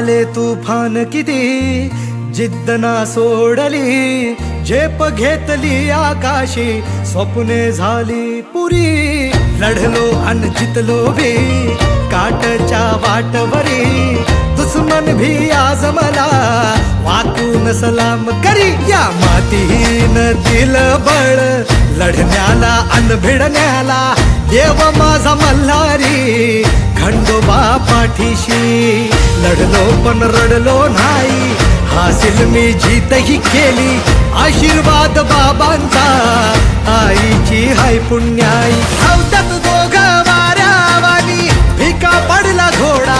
आले तुफान किती, जिद्द ना सोडली, झेप घेतली आकाशी, स्वप्ने झाली पुरी. लढलो अन जितलो भी काटच्या वाटवरी, दुश्मन भी आज मला वाकून सलाम करी. या मातीहीन दिल बळ लढण्याला अन भिडण्याला, देव माझा मल्हारी खंडोबा पाठीशी. लढलो पण रडलो नाही, हासिल मी जीतही केली, आशीर्वाद बाबांचा आईची हाय पुण्याई. धावतात दोघं वाऱ्यावानी, भिका पडला घोडा,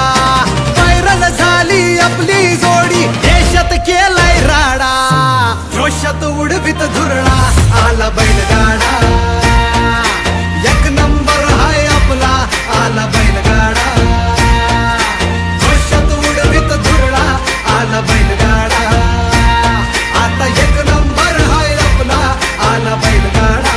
पैरल झाली आपली जोडी, देशात केलाय राडा, जोशात उडवीत धुरळा, आला बैलगाडा. एक नंबर हाय आपला, आला बैलगाडा, जोशात उडवीत धुरळा, आला बैलगाडा. आता एक नंबर हाय आपला, आला बैलगाडा.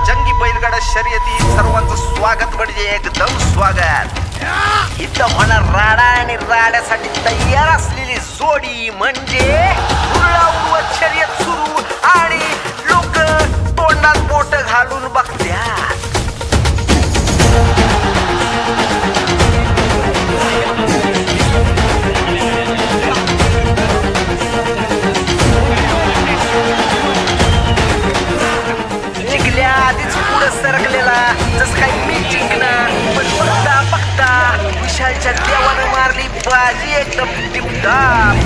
जंगी बैलगाडा शर्यती सर्वांचं स्वागत म्हणजे एकदम स्वागत. इथं होणार राडा आणि राड्यासाठी तयार असलेली जोडी म्हणजे उडवाउडवत शर्यत सुरू आणि लोक तोंडात बोट घालून बघतात. आधीच पुढे सरकलेला जस काही मी जिंकणार, पण बघता बघता विशालच्या देवानं मारली बाजी एकदम टिपटाप.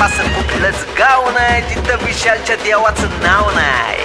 असं कुठलंच गाव नाही जिथं विशालच्या देवाचं नाव नाही.